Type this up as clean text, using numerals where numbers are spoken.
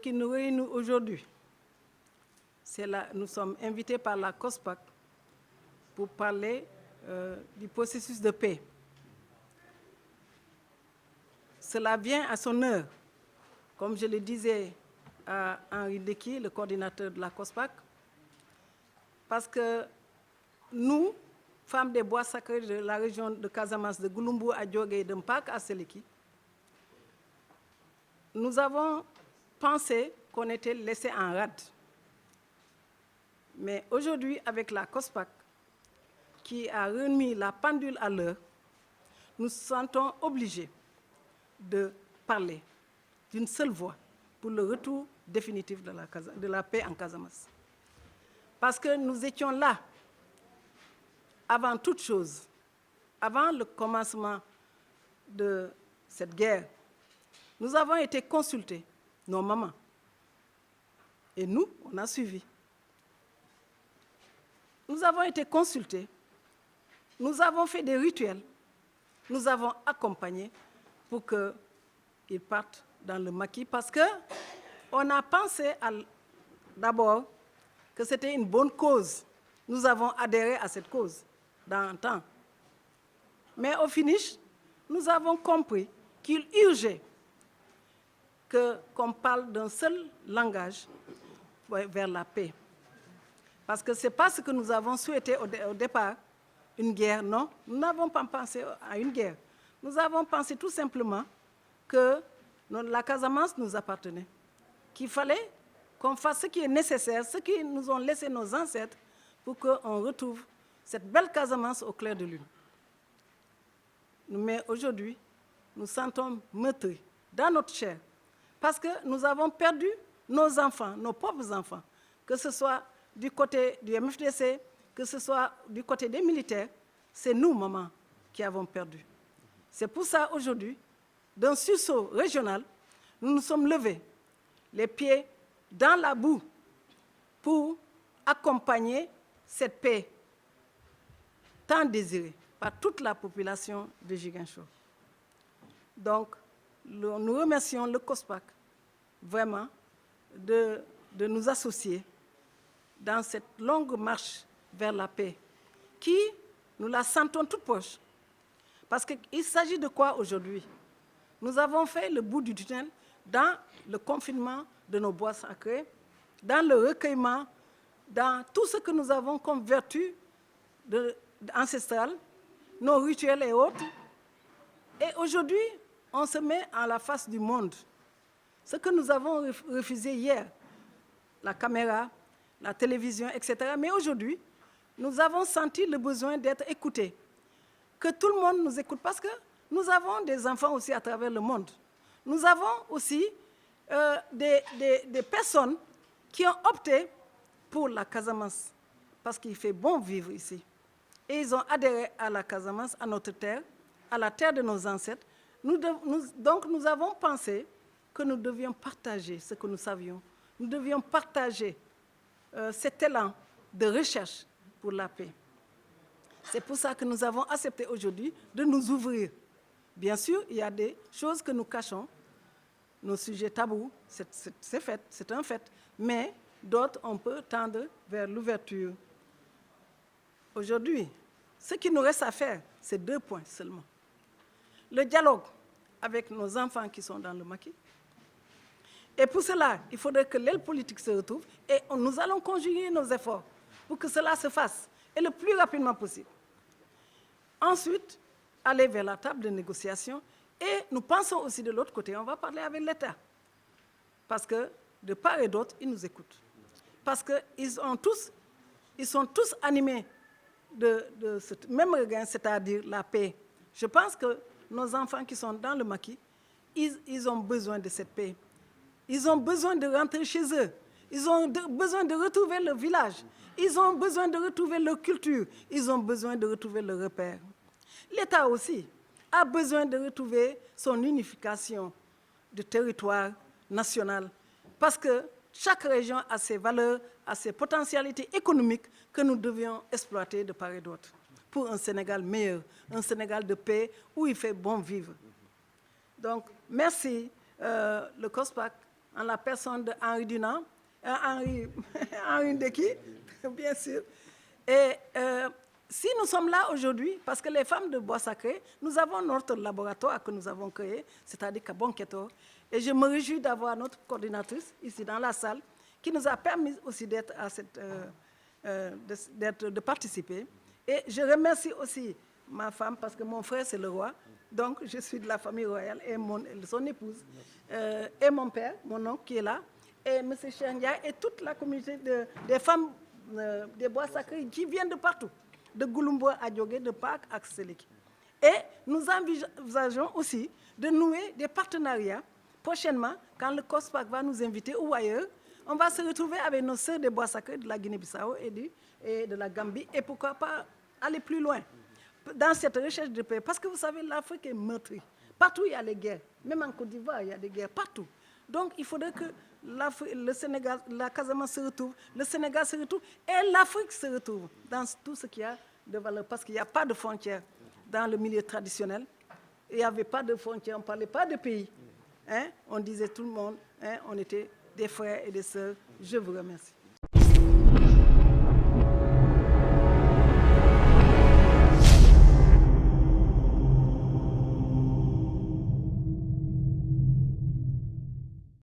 qui nous réunit aujourd'hui, nous sommes invités par la COSPAC pour parler du processus de paix. Cela vient à son heure, comme je le disais à Henri Deki, le coordinateur de la COSPAC, parce que nous, femmes des bois sacrés de la région de Casamance, de Gouloumbou à Djogé et de Mpak à Seleki, nous avons pensé qu'on était laissés en rade. Mais aujourd'hui, avec la COSPAC, qui a remis la pendule à l'heure, nous nous sentons obligés de parler d'une seule voix pour le retour définitif de la paix en Casamance. Parce que nous étions là, avant toute chose, avant le commencement de cette guerre. Nous avons été consultés, nos mamans, et nous, on a suivi. Nous avons été consultés, nous avons fait des rituels, nous avons accompagné pour qu'ils partent dans le maquis parce qu'on a pensé d'abord que c'était une bonne cause. Nous avons adhéré à cette cause dans un temps. Mais au finish, nous avons compris qu'il urgeait qu'on parle d'un seul langage vers la paix. Parce que ce n'est pas ce que nous avons souhaité au départ, une guerre, non. Nous n'avons pas pensé à une guerre. Nous avons pensé tout simplement que la Casamance nous appartenait, qu'il fallait qu'on fasse ce qui est nécessaire, ce qui nous ont laissé nos ancêtres, pour qu'on retrouve cette belle Casamance au clair de lune. Mais aujourd'hui, nous sentons meurtris dans notre chair, parce que nous avons perdu nos enfants, nos propres enfants, que ce soit du côté du MFDC, que ce soit du côté des militaires, c'est nous, maman, qui avons perdu. C'est pour ça, aujourd'hui, d'un sursaut régional, nous nous sommes levés, les pieds dans la boue, pour accompagner cette paix tant désirée par toute la population de Ziguinchor. Donc, nous remercions le COSPAC vraiment de nous associer dans cette longue marche vers la paix, qui, nous la sentons toute proche. Parce qu'il s'agit de quoi aujourd'hui? Nous avons fait le bout du tunnel dans le confinement de nos bois sacrés, dans le recueillement, dans tout ce que nous avons comme vertu ancestrale, nos rituels et autres. Et aujourd'hui, on se met à la face du monde. Ce que nous avons refusé hier, la caméra, la télévision, etc. Mais aujourd'hui, nous avons senti le besoin d'être écoutés. Que tout le monde nous écoute, parce que nous avons des enfants aussi à travers le monde. Nous avons aussi des personnes qui ont opté pour la Casamance, parce qu'il fait bon vivre ici. Et ils ont adhéré à la Casamance, à notre terre, à la terre de nos ancêtres. Donc nous avons pensé que nous devions partager ce que nous savions. Nous devions partager cet élan de recherche pour la paix. C'est pour ça que nous avons accepté aujourd'hui de nous ouvrir. Bien sûr, il y a des choses que nous cachons, nos sujets tabous, c'est un fait, mais d'autres, on peut tendre vers l'ouverture. Aujourd'hui, ce qui nous reste à faire, c'est 2 points seulement. Le dialogue avec nos enfants qui sont dans le maquis. Et pour cela, il faudrait que l'aile politique se retrouve et nous allons conjuguer nos efforts pour que cela se fasse, et le plus rapidement possible. Ensuite, aller vers la table de négociation, et nous pensons aussi de l'autre côté, on va parler avec l'État. Parce que de part et d'autre, ils nous écoutent. Parce qu'ils sont tous animés de ce même regain, c'est-à-dire la paix. Je pense que nos enfants qui sont dans le maquis, ils ont besoin de cette paix. Ils ont besoin de rentrer chez eux. Ils ont besoin de retrouver leur village. Ils ont besoin de retrouver leur culture. Ils ont besoin de retrouver leur repère. L'État aussi a besoin de retrouver son unification de territoire national. Parce que chaque région a ses valeurs, a ses potentialités économiques que nous devions exploiter de part et d'autre pour un Sénégal meilleur, un Sénégal de paix où il fait bon vivre. Donc, merci le COSPAC en la personne de Henri Dunant, Henri Ndeki, bien sûr. Et si nous sommes là aujourd'hui, parce que les femmes de Bois Sacré, nous avons notre laboratoire que nous avons créé, c'est-à-dire qu'à Bonketo, et je me réjouis d'avoir notre coordinatrice ici dans la salle, qui nous a permis aussi d'être à cette, de participer. Et je remercie aussi ma femme, parce que mon frère, c'est le roi, donc je suis de la famille royale, et son épouse, et mon père, mon oncle qui est là, et M. Chendia, et toute la communauté des femmes des Bois Sacrés qui viennent de partout, de Gouloumboua à Djogé, de Pâques à Sélik. Et nous envisageons aussi de nouer des partenariats prochainement, quand le COSPAC va nous inviter ou ailleurs, on va se retrouver avec nos sœurs des Bois Sacrés de la Guinée-Bissau et de la Gambie, et pourquoi pas aller plus loin dans cette recherche de paix. Parce que vous savez, l'Afrique est meurtrie. Partout, il y a les guerres. Même en Côte d'Ivoire, il y a des guerres partout. Donc, il faudrait que le Sénégal, la Casamance se retrouve, le Sénégal se retrouve et l'Afrique se retrouve dans tout ce qu'il y a de valeur. Parce qu'il n'y a pas de frontières dans le milieu traditionnel. Il n'y avait pas de frontières, on ne parlait pas de pays. Hein? On disait tout le monde, hein? On était des frères et des sœurs. Je vous remercie.